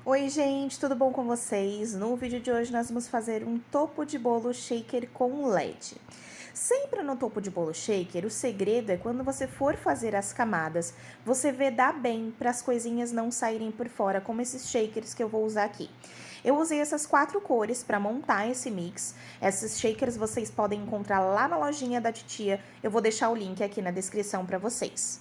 Oi gente, tudo bom com vocês? No vídeo de hoje nós vamos fazer um topo de bolo shaker com LED. Sempre no topo de bolo shaker, o segredo é quando você for fazer as camadas, você vedar bem para as coisinhas não saírem por fora, como esses shakers que eu vou usar aqui. Eu usei essas 4 cores para montar esse mix. Esses shakers vocês podem encontrar lá na lojinha da titia. Eu vou deixar o link aqui na descrição para vocês.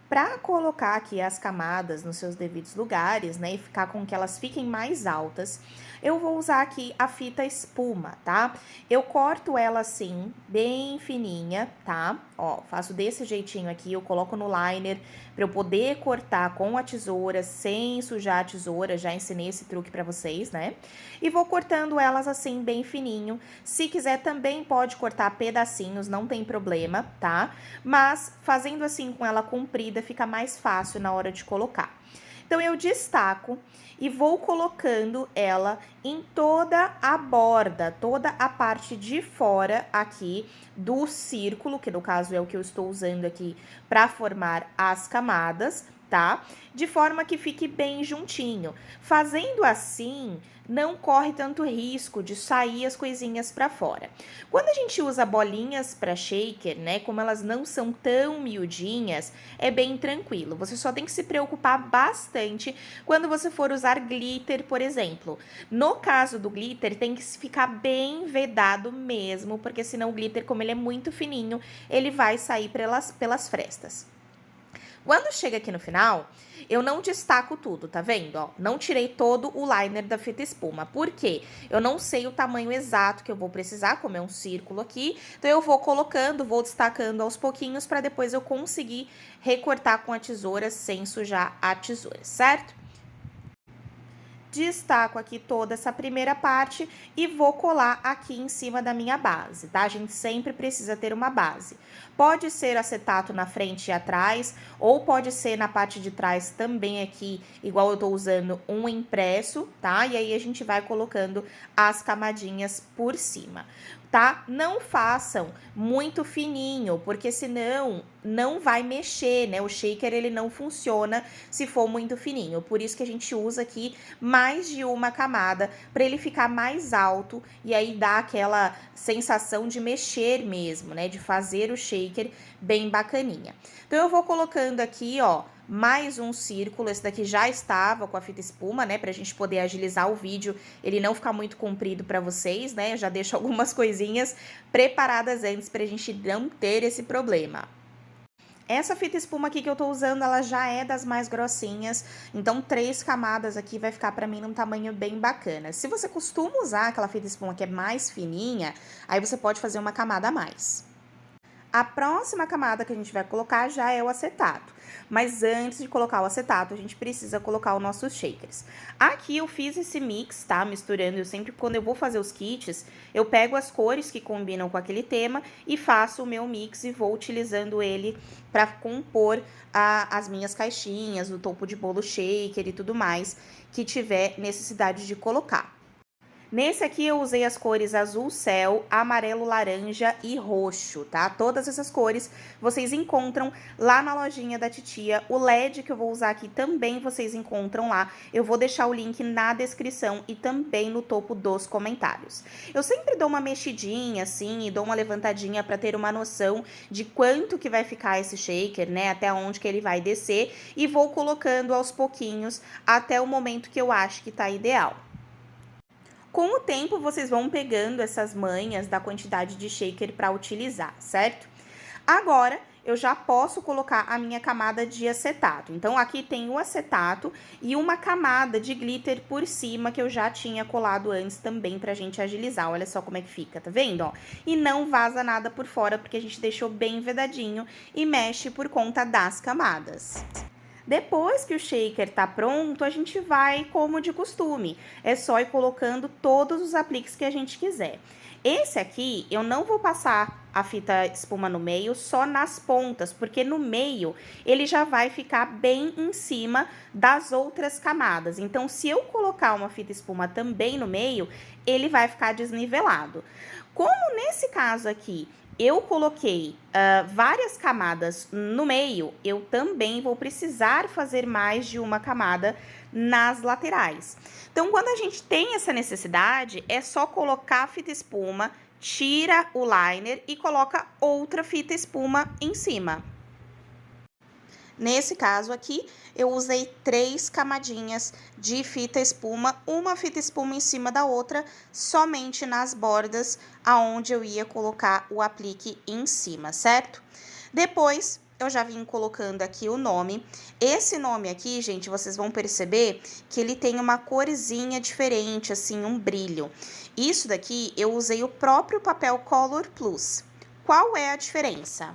Para colocar aqui as camadas nos seus devidos lugares, né, e ficar com que elas fiquem mais altas, eu vou usar aqui a fita espuma, tá? Eu corto ela assim, bem fininha, tá? Ó, faço desse jeitinho aqui, eu coloco no liner para eu poder cortar com a tesoura sem sujar a tesoura, já ensinei esse truque para vocês, né? E vou cortando elas assim bem fininho. Se quiser também pode cortar pedacinhos, não tem problema, tá? Mas fazendo assim com ela comprida fica mais fácil na hora de colocar. Então eu destaco e vou colocando ela em toda a borda, toda a parte de fora aqui do círculo, que no caso é o que eu estou usando aqui para formar as camadas, tá? De forma que fique bem juntinho. Fazendo assim, não corre tanto risco de sair as coisinhas para fora. Quando a gente usa bolinhas para shaker, né, como elas não são tão miudinhas, é bem tranquilo. Você só tem que se preocupar bastante quando você for usar glitter, por exemplo. No caso do glitter, tem que ficar bem vedado mesmo, porque senão o glitter, como ele é muito fininho, ele vai sair pelas frestas. Quando chega aqui no final, eu não destaco tudo, tá vendo? Ó, não tirei todo o liner da fita espuma. Por quê? Eu não sei o tamanho exato que eu vou precisar, como é um círculo aqui. Então, eu vou colocando, vou destacando aos pouquinhos para depois eu conseguir recortar com a tesoura sem sujar a tesoura, certo? Destaco aqui toda essa primeira parte e vou colar aqui em cima da minha base, tá? A gente sempre precisa ter uma base. Pode ser acetato na frente e atrás, ou pode ser na parte de trás também aqui, igual eu tô usando um impresso, tá? E aí a gente vai colocando as camadinhas por cima, tá? Não façam muito fininho, porque senão não vai mexer, né? O shaker ele não funciona se for muito fininho. Por isso que a gente usa aqui mais de uma camada para ele ficar mais alto e aí dá aquela sensação de mexer mesmo, né? De fazer o shaker bem bacaninha. Então eu vou colocando aqui, ó, mais um círculo. Esse daqui já estava com a fita espuma, né, pra gente poder agilizar o vídeo, ele não ficar muito comprido pra vocês, né, eu já deixo algumas coisinhas preparadas antes pra gente não ter esse problema. Essa fita espuma aqui que eu tô usando, ela já é das mais grossinhas, então 3 camadas aqui vai ficar pra mim num tamanho bem bacana. Se você costuma usar aquela fita espuma que é mais fininha, aí você pode fazer uma camada a mais. A próxima camada que a gente vai colocar já é o acetato. Mas antes de colocar o acetato, a gente precisa colocar os nossos shakers. Aqui eu fiz esse mix, tá? Misturando, eu sempre, quando eu vou fazer os kits, eu pego as cores que combinam com aquele tema e faço o meu mix e vou utilizando ele para compor as minhas caixinhas, o topo de bolo shaker e tudo mais que tiver necessidade de colocar. Nesse aqui eu usei as cores azul céu, amarelo laranja e roxo, tá? Todas essas cores vocês encontram lá na lojinha da titia. O LED que eu vou usar aqui também vocês encontram lá. Eu vou deixar o link na descrição e também no topo dos comentários. Eu sempre dou uma mexidinha assim e dou uma levantadinha para ter uma noção de quanto que vai ficar esse shaker, né? Até onde que ele vai descer e vou colocando aos pouquinhos até o momento que eu acho que tá ideal. Com o tempo, vocês vão pegando essas manhas da quantidade de shaker para utilizar, certo? Agora, eu já posso colocar a minha camada de acetato. Então, aqui tem o acetato e uma camada de glitter por cima que eu já tinha colado antes também pra gente agilizar. Olha só como é que fica, tá vendo, ó? E não vaza nada por fora, porque a gente deixou bem vedadinho e mexe por conta das camadas. Depois que o shaker tá pronto, a gente vai como de costume. É só ir colocando todos os apliques que a gente quiser. Esse aqui, eu não vou passar a fita espuma no meio, só nas pontas, porque no meio ele já vai ficar bem em cima das outras camadas. Então, se eu colocar uma fita espuma também no meio, ele vai ficar desnivelado. Como nesse caso aqui, eu coloquei várias camadas no meio, eu também vou precisar fazer mais de uma camada nas laterais. Então, quando a gente tem essa necessidade, é só colocar a fita espuma, tira o liner e coloca outra fita espuma em cima. Nesse caso aqui, eu usei 3 camadinhas de fita espuma, uma fita espuma em cima da outra, somente nas bordas aonde eu ia colocar o aplique em cima, certo? Depois, eu já vim colocando aqui o nome. Esse nome aqui, gente, vocês vão perceber que ele tem uma corzinha diferente, assim, um brilho. Isso daqui, eu usei o próprio papel Color Plus. Qual é a diferença?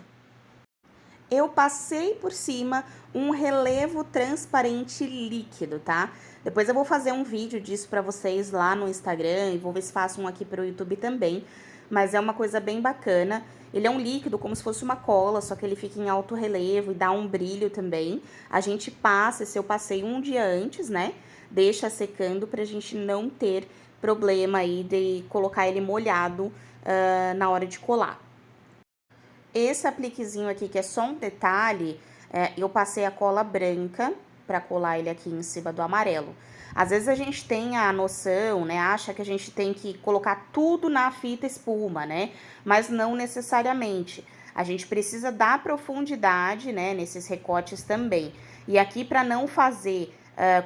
Eu passei por cima um relevo transparente líquido, tá? Depois eu vou fazer um vídeo disso pra vocês lá no Instagram e vou ver se faço um aqui pro YouTube também. Mas é uma coisa bem bacana. Ele é um líquido como se fosse uma cola, só que ele fica em alto relevo e dá um brilho também. A gente passa, esse eu passei um dia antes, né? Deixa secando pra gente não ter problema aí de colocar ele molhado na hora de colar. Esse apliquezinho aqui, que é só um detalhe, eu passei a cola branca pra colar ele aqui em cima do amarelo. Às vezes a gente tem a noção, né, acha que a gente tem que colocar tudo na fita espuma, né, mas não necessariamente. A gente precisa dar profundidade, né, nesses recortes também. E aqui, para não fazer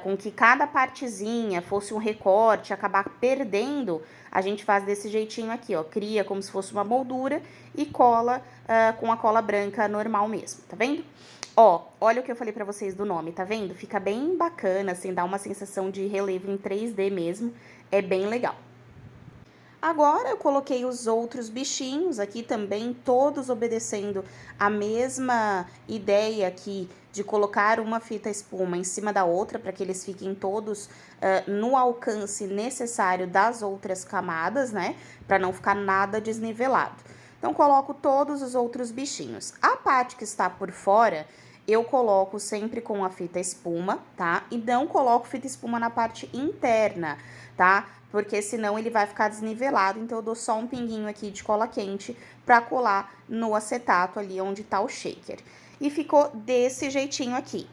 com que cada partezinha fosse um recorte, acabar perdendo, a gente faz desse jeitinho aqui, ó, cria como se fosse uma moldura e cola com a cola branca normal mesmo, tá vendo? Ó, olha o que eu falei pra vocês do nome, tá vendo? Fica bem bacana, assim, dá uma sensação de relevo em 3D mesmo, é bem legal. Agora, eu coloquei os outros bichinhos aqui também, todos obedecendo a mesma ideia aqui de colocar uma fita espuma em cima da outra, para que eles fiquem todos no alcance necessário das outras camadas, né? Para não ficar nada desnivelado. Então, coloco todos os outros bichinhos. A parte que está por fora, eu coloco sempre com a fita espuma, tá? E não coloco fita espuma na parte interna, tá? Porque senão ele vai ficar desnivelado, então eu dou só um pinguinho aqui de cola quente pra colar no acetato ali onde tá o shaker. E ficou desse jeitinho aqui.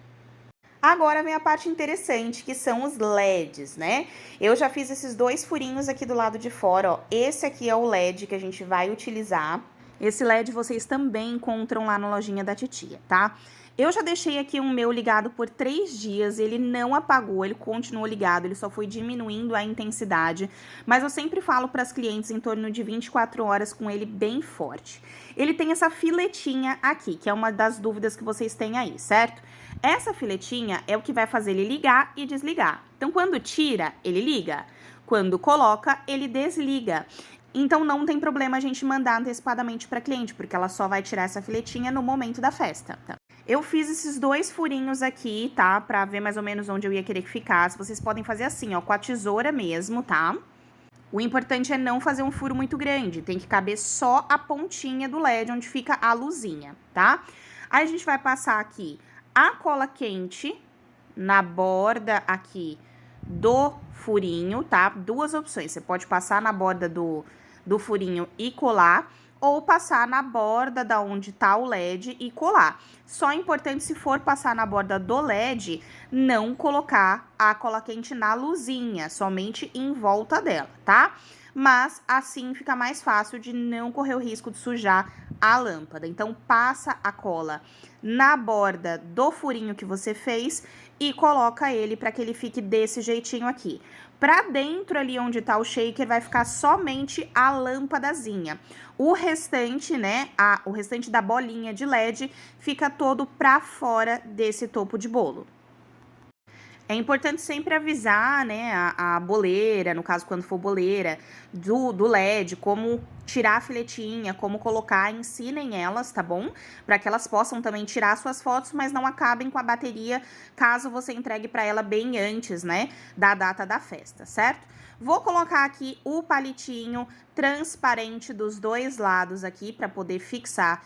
Agora vem a parte interessante, que são os LEDs, né? Eu já fiz esses 2 furinhos aqui do lado de fora, ó. Esse aqui é o LED que a gente vai utilizar. Esse LED vocês também encontram lá na lojinha da titia, tá? Eu já deixei aqui o meu ligado por 3 dias, ele não apagou, ele continuou ligado, ele só foi diminuindo a intensidade, mas eu sempre falo para as clientes em torno de 24 horas com ele bem forte. Ele tem essa filetinha aqui, que é uma das dúvidas que vocês têm aí, certo? Essa filetinha é o que vai fazer ele ligar e desligar. Então, quando tira, ele liga. Quando coloca, ele desliga. Então, não tem problema a gente mandar antecipadamente para cliente, porque ela só vai tirar essa filetinha no momento da festa, tá? Eu fiz esses 2 furinhos aqui, tá? Pra ver mais ou menos onde eu ia querer que ficasse. Vocês podem fazer assim, ó, com a tesoura mesmo, tá? O importante é não fazer um furo muito grande. Tem que caber só a pontinha do LED, onde fica a luzinha, tá? Aí, a gente vai passar aqui a cola quente na borda aqui do furinho, tá? 2 opções. Você pode passar na borda do furinho e colar, ou passar na borda da onde tá o LED e colar. Só é importante, se for passar na borda do LED, não colocar a cola quente na luzinha, somente em volta dela, tá? Mas assim fica mais fácil de não correr o risco de sujar a lâmpada. Então, passa a cola na borda do furinho que você fez e coloca ele para que ele fique desse jeitinho aqui. Pra dentro ali onde tá o shaker vai ficar somente a lâmpadazinha. O restante, né, o restante da bolinha de LED fica todo pra fora desse topo de bolo. É importante sempre avisar, né, a boleira, no caso quando for boleira, do LED, como tirar a filetinha, como colocar, ensinem elas, tá bom? Para que elas possam também tirar suas fotos, mas não acabem com a bateria, caso você entregue para ela bem antes, né, da data da festa, certo? Vou colocar aqui o palitinho transparente dos 2 lados aqui, para poder fixar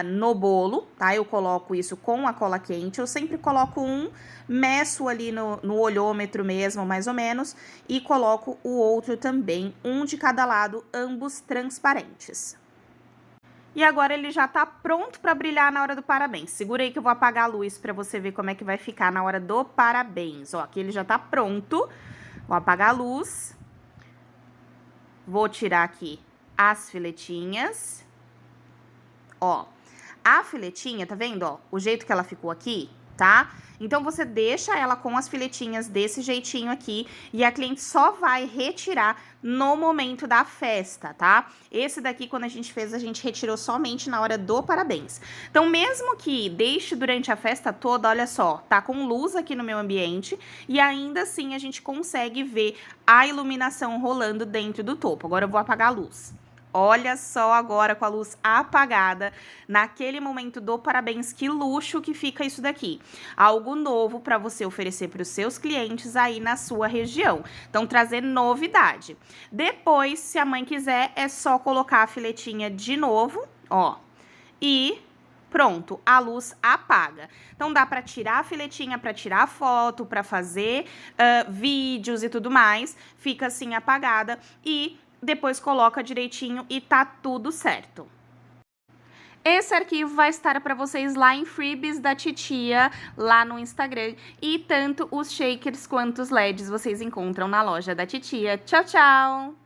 no bolo, tá? Eu coloco isso com a cola quente, eu sempre coloco meço ali no olhômetro mesmo, mais ou menos, e coloco o outro também, um de cada lado, ambos transparentes. E agora ele já tá pronto para brilhar na hora do parabéns. Segura aí que eu vou apagar a luz para você ver como é que vai ficar na hora do parabéns. Ó, aqui ele já tá pronto. Vou apagar a luz. Vou tirar aqui as filetinhas. Ó, a filetinha, tá vendo, ó? O jeito que ela ficou aqui, tá? Então, você deixa ela com as filetinhas desse jeitinho aqui e a cliente só vai retirar no momento da festa, tá? Esse daqui, quando a gente fez, a gente retirou somente na hora do parabéns. Então, mesmo que deixe durante a festa toda, olha só, tá com luz aqui no meu ambiente e ainda assim a gente consegue ver a iluminação rolando dentro do topo. Agora eu vou apagar a luz. Olha só agora com a luz apagada, naquele momento do parabéns, que luxo que fica isso daqui. Algo novo para você oferecer para os seus clientes aí na sua região. Então, trazer novidade. Depois, se a mãe quiser, é só colocar a filetinha de novo, ó, e pronto, a luz apaga. Então, dá para tirar a filetinha, para tirar a foto, para fazer vídeos e tudo mais. Fica assim apagada e depois coloca direitinho e tá tudo certo. Esse arquivo vai estar para vocês lá em Freebies da Titia, lá no Instagram. E tanto os shakers quanto os LEDs vocês encontram na loja da Titia. Tchau, tchau!